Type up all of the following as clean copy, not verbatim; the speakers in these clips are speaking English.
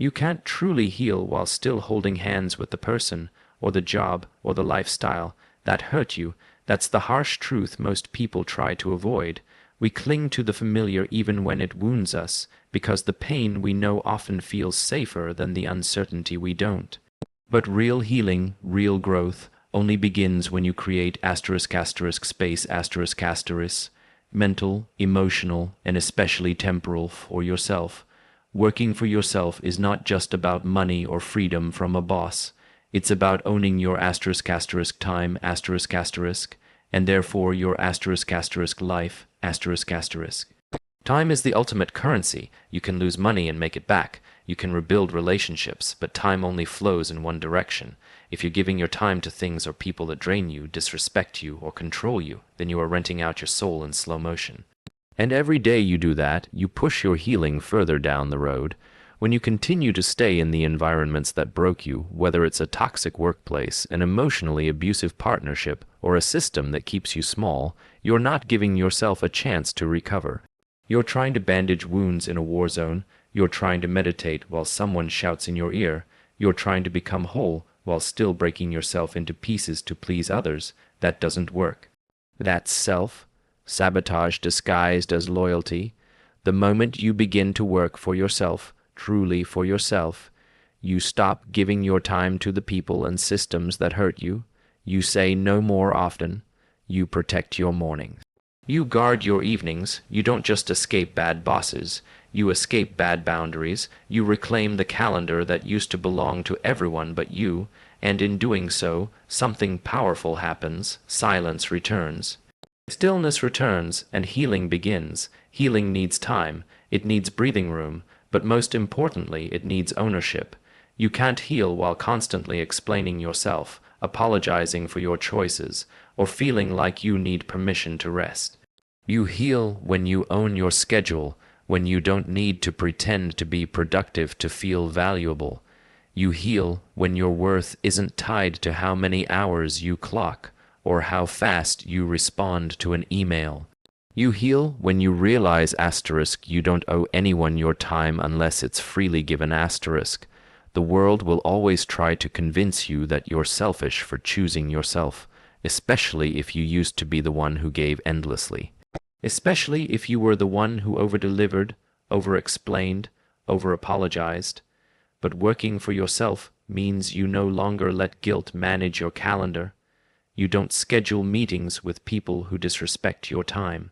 You can't truly heal while still holding hands with the person, or the job, or the lifestyle that hurt you. That's the harsh truth most people try to avoid. We cling to the familiar even when it wounds us, because the pain we know often feels safer than the uncertainty we don't. But real healing, real growth, only begins when you create ***space****, mental, emotional, and especially temporal for yourself. Working for yourself is not just about money or freedom from a boss. It's about owning your ***time****, and therefore your ***life****. Time is the ultimate currency. You can lose money and make it back. You can rebuild relationships, but time only flows in one direction. If you're giving your time to things or people that drain you, disrespect you, or control you, then you are renting out your soul in slow motion. And every day you do that, you push your healing further down the road. When you continue to stay in the environments that broke you, whether it's a toxic workplace, an emotionally abusive partnership, or a system that keeps you small, you're not giving yourself a chance to recover. You're trying to bandage wounds in a war zone. You're trying to meditate while someone shouts in your ear. You're trying to become whole while still breaking yourself into pieces to please others. That doesn't work. That's self-sabotage disguised as loyalty. The moment you begin to work for yourself, truly for yourself, you stop giving your time to the people and systems that hurt you. You say no more often. You protect your mornings. You guard your evenings. You don't just escape bad bosses. You escape bad boundaries. You reclaim the calendar that used to belong to everyone but you, and in doing so, something powerful happens. Silence returns. Stillness returns, and healing begins. Healing needs time. It needs breathing room. But most importantly, it needs ownership. You can't heal while constantly explaining yourself, apologizing for your choices, or feeling like you need permission to rest. You heal when you own your schedule, when you don't need to pretend to be productive to feel valuable. You heal when your worth isn't tied to how many hours you clock, or how fast you respond to an email. You heal when you realize you don't owe anyone your time unless it's freely given. The world will always try to convince you that you're selfish for choosing yourself, especially if you used to be the one who gave endlessly. Especially if you were the one who over-delivered, over-explained, over-apologized. But working for yourself means you no longer let guilt manage your calendar. You don't schedule meetings with people who disrespect your time.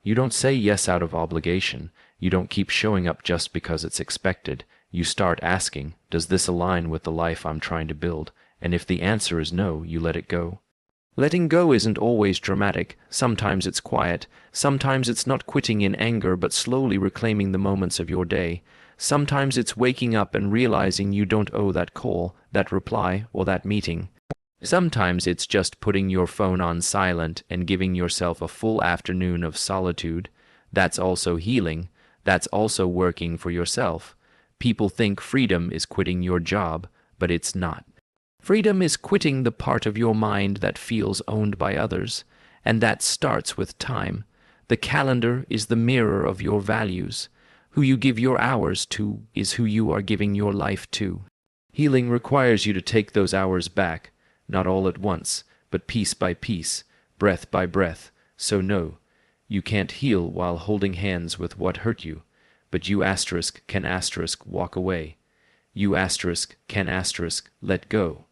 You don't say yes out of obligation. You don't keep showing up just because it's expected. You start asking, does this align with the life I'm trying to build? And if the answer is no, you let it go. Letting go isn't always dramatic. Sometimes it's quiet. Sometimes it's not quitting in anger, but slowly reclaiming the moments of your day. Sometimes it's waking up and realizing you don't owe that call, that reply, or that meeting. Sometimes it's just putting your phone on silent and giving yourself a full afternoon of solitude. That's also healing. That's also working for yourself. People think freedom is quitting your job, but it's not. Freedom is quitting the part of your mind that feels owned by others, and that starts with time. The calendar is the mirror of your values. Who you give your hours to is who you are giving your life to. Healing requires you to take those hours back, not all at once, but piece by piece, breath by breath. So no, you can't heal while holding hands with what hurt you, but you can walk away. You can let go.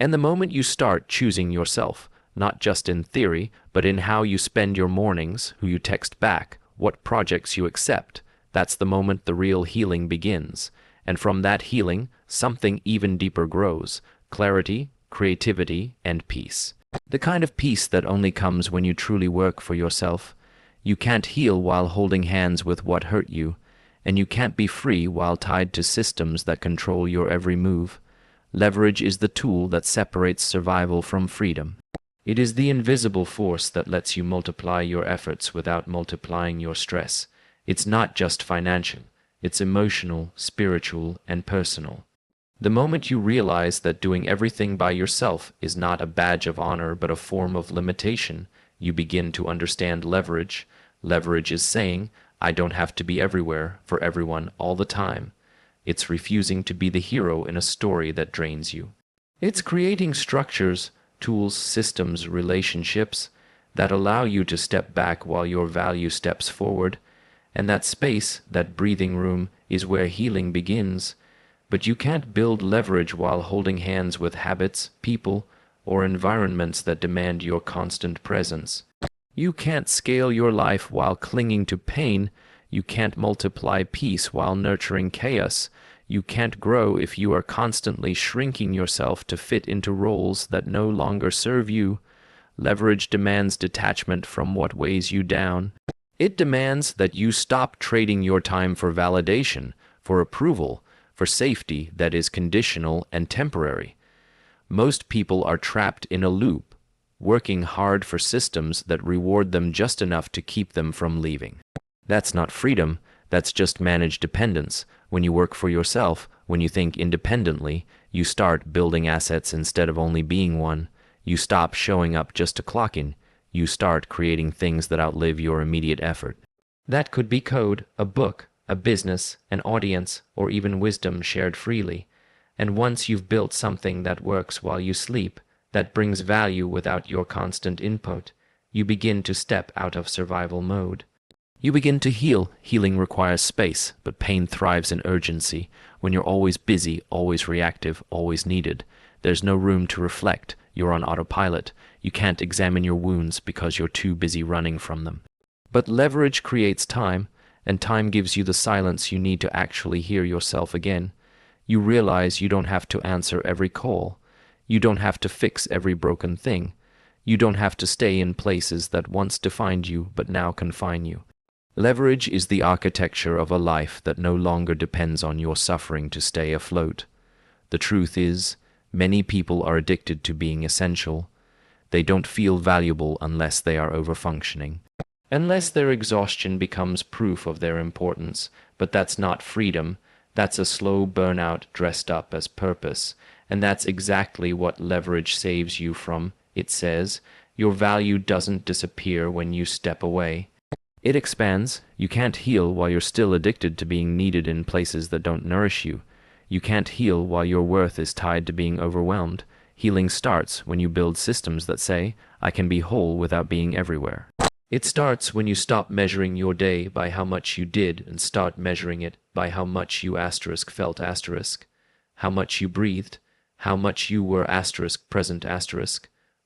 And the moment you start choosing yourself, not just in theory, but in how you spend your mornings, who you text back, what projects you accept, that's the moment the real healing begins. And from that healing, something even deeper grows: clarity, creativity, and peace. The kind of peace that only comes when you truly work for yourself. You can't heal while holding hands with what hurt you, and you can't be free while tied to systems that control your every move. Leverage is the tool that separates survival from freedom. It is the invisible force that lets you multiply your efforts without multiplying your stress. It's not just financial. It's emotional, spiritual, and personal. The moment you realize that doing everything by yourself is not a badge of honor but a form of limitation, you begin to understand leverage. Leverage is saying, I don't have to be everywhere, for everyone, all the time. It's refusing to be the hero in a story that drains you. It's creating structures, tools, systems, relationships that allow you to step back while your value steps forward. And that space, that breathing room, is where healing begins. But you can't build leverage while holding hands with habits, people, or environments that demand your constant presence. You can't scale your life while clinging to pain. You can't multiply peace while nurturing chaos. You can't grow if you are constantly shrinking yourself to fit into roles that no longer serve you. Leverage demands detachment from what weighs you down. It demands that you stop trading your time for validation, for approval, for safety that is conditional and temporary. Most people are trapped in a loop, working hard for systems that reward them just enough to keep them from leaving. That's not freedom, that's just managed dependence. When you work for yourself, when you think independently, you start building assets instead of only being one. You stop showing up just to clock in. You start creating things that outlive your immediate effort. That could be code, a book, a business, an audience, or even wisdom shared freely. And once you've built something that works while you sleep, that brings value without your constant input, you begin to step out of survival mode. You begin to heal. Healing requires space, but pain thrives in urgency. When you're always busy, always reactive, always needed, there's no room to reflect. You're on autopilot. You can't examine your wounds because you're too busy running from them. But leverage creates time, and time gives you the silence you need to actually hear yourself again. You realize you don't have to answer every call. You don't have to fix every broken thing. You don't have to stay in places that once defined you but now confine you. Leverage is the architecture of a life that no longer depends on your suffering to stay afloat. The truth is, many people are addicted to being essential. They don't feel valuable unless they are overfunctioning. Unless their exhaustion becomes proof of their importance. But that's not freedom. That's a slow burnout dressed up as purpose. And that's exactly what leverage saves you from. It says, your value doesn't disappear when you step away. It expands. You can't heal while you're still addicted to being needed in places that don't nourish you. You can't heal while your worth is tied to being overwhelmed. Healing starts when you build systems that say, I can be whole without being everywhere. It starts when you stop measuring your day by how much you did and start measuring it by how much you felt how much you breathed, how much you were present .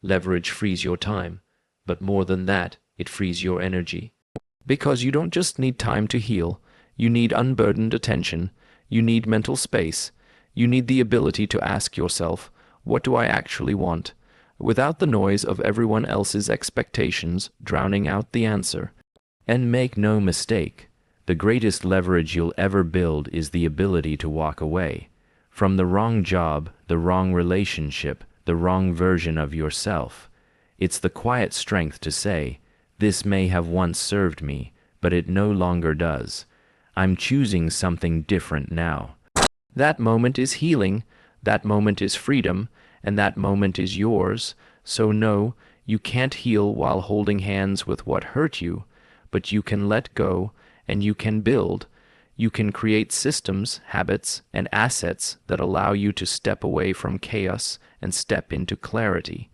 Leverage frees your time, but more than that, it frees your energy. Because you don't just need time to heal, you need unburdened attention, you need mental space, you need the ability to ask yourself, what do I actually want? Without the noise of everyone else's expectations drowning out the answer. And make no mistake, the greatest leverage you'll ever build is the ability to walk away from the wrong job, the wrong relationship, the wrong version of yourself. It's the quiet strength to say, this may have once served me, but it no longer does. I'm choosing something different now. That moment is healing, that moment is freedom, and that moment is yours. So no, you can't heal while holding hands with what hurt you, but you can let go and you can build. You can create systems, habits, and assets that allow you to step away from chaos and step into clarity.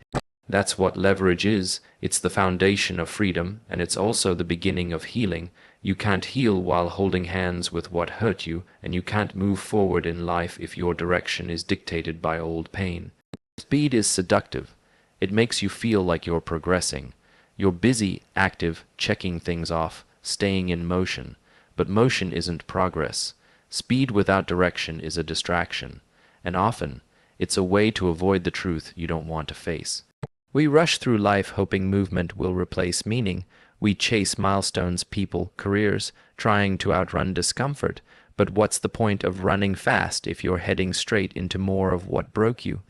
That's what leverage is. It's the foundation of freedom, and it's also the beginning of healing. You can't heal while holding hands with what hurt you, and you can't move forward in life if your direction is dictated by old pain. Speed is seductive. It makes you feel like you're progressing. You're busy, active, checking things off, staying in motion. But motion isn't progress. Speed without direction is a distraction. And often, it's a way to avoid the truth you don't want to face. We rush through life hoping movement will replace meaning. We chase milestones, people, careers, trying to outrun discomfort. But what's the point of running fast if you're heading straight into more of what broke you?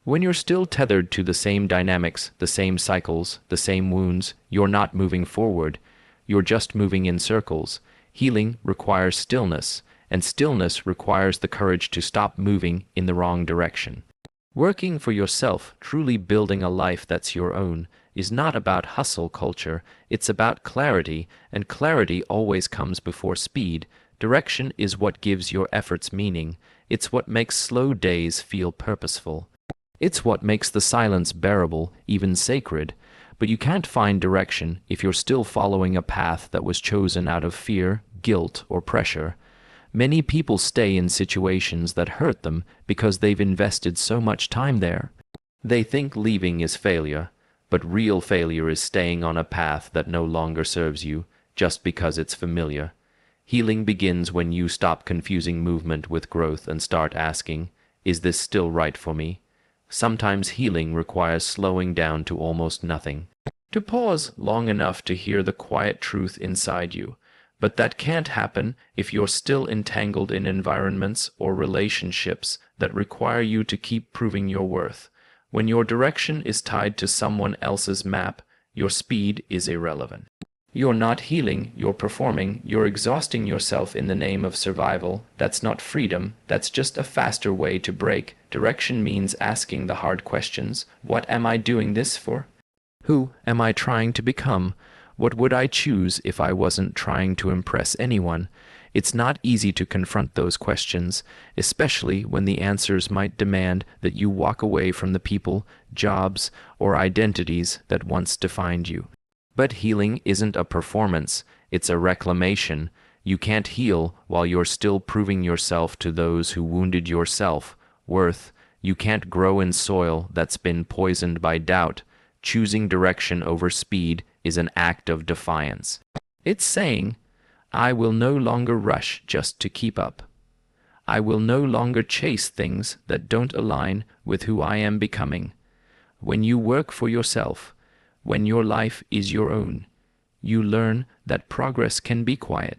When you're still tethered to the same dynamics, the same cycles, the same wounds, you're not moving forward. You're just moving in circles. Healing requires stillness, and stillness requires the courage to stop moving in the wrong direction. Working for yourself, truly building a life that's your own, is not about hustle culture. It's about clarity, and clarity always comes before speed, Direction is what gives your efforts meaning. It's what makes slow days feel purposeful. It's what makes the silence bearable, even sacred. But you can't find direction if you're still following a path that was chosen out of fear, guilt, or pressure. Many people stay in situations that hurt them because they've invested so much time there. They think leaving is failure, but real failure is staying on a path that no longer serves you, just because it's familiar. Healing begins when you stop confusing movement with growth and start asking, is this still right for me? Sometimes healing requires slowing down to almost nothing, to pause long enough to hear the quiet truth inside you. But that can't happen if you're still entangled in environments or relationships that require you to keep proving your worth. When your direction is tied to someone else's map, your speed is irrelevant. You're not healing, you're performing, you're exhausting yourself in the name of survival. That's not freedom, that's just a faster way to break. Direction means asking the hard questions. What am I doing this for? Who am I trying to become? What would I choose if I wasn't trying to impress anyone? It's not easy to confront those questions, especially when the answers might demand that you walk away from the people, jobs, or identities that once defined you. But healing isn't a performance, it's a reclamation. You can't heal while you're still proving yourself to those who wounded your self-worth. You can't grow in soil that's been poisoned by doubt. Choosing direction over speed is an act of defiance. It's saying, I will no longer rush just to keep up. I will no longer chase things that don't align with who I am becoming. When you work for yourself, when your life is your own, you learn that progress can be quiet.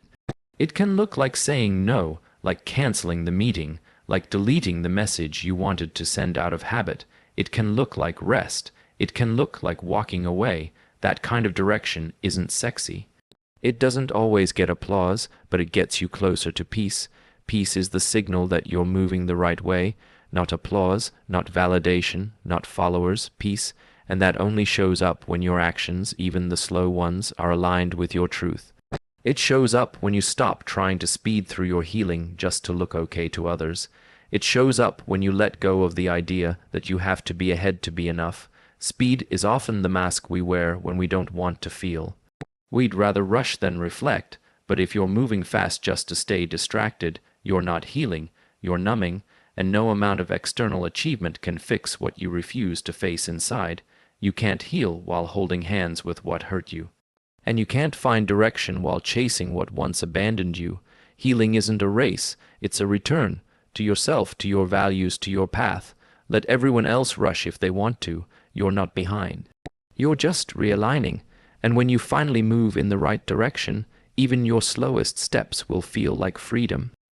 It can look like saying no, like canceling the meeting, like deleting the message you wanted to send out of habit. It can look like rest. It can look like walking away. That kind of direction isn't sexy. It doesn't always get applause, but it gets you closer to peace. Peace is the signal that you're moving the right way, not applause, not validation, not followers, peace, and that only shows up when your actions, even the slow ones, are aligned with your truth. It shows up when you stop trying to speed through your healing just to look okay to others. It shows up when you let go of the idea that you have to be ahead to be enough. Speed is often the mask we wear when we don't want to feel. We'd rather rush than reflect, but if you're moving fast just to stay distracted, you're not healing, you're numbing, and no amount of external achievement can fix what you refuse to face inside. You can't heal while holding hands with what hurt you. And you can't find direction while chasing what once abandoned you. Healing isn't a race, it's a return to yourself, to your values, to your path. Let everyone else rush if they want to. You're not behind. You're just realigning. And when you finally move in the right direction, even your slowest steps will feel like freedom.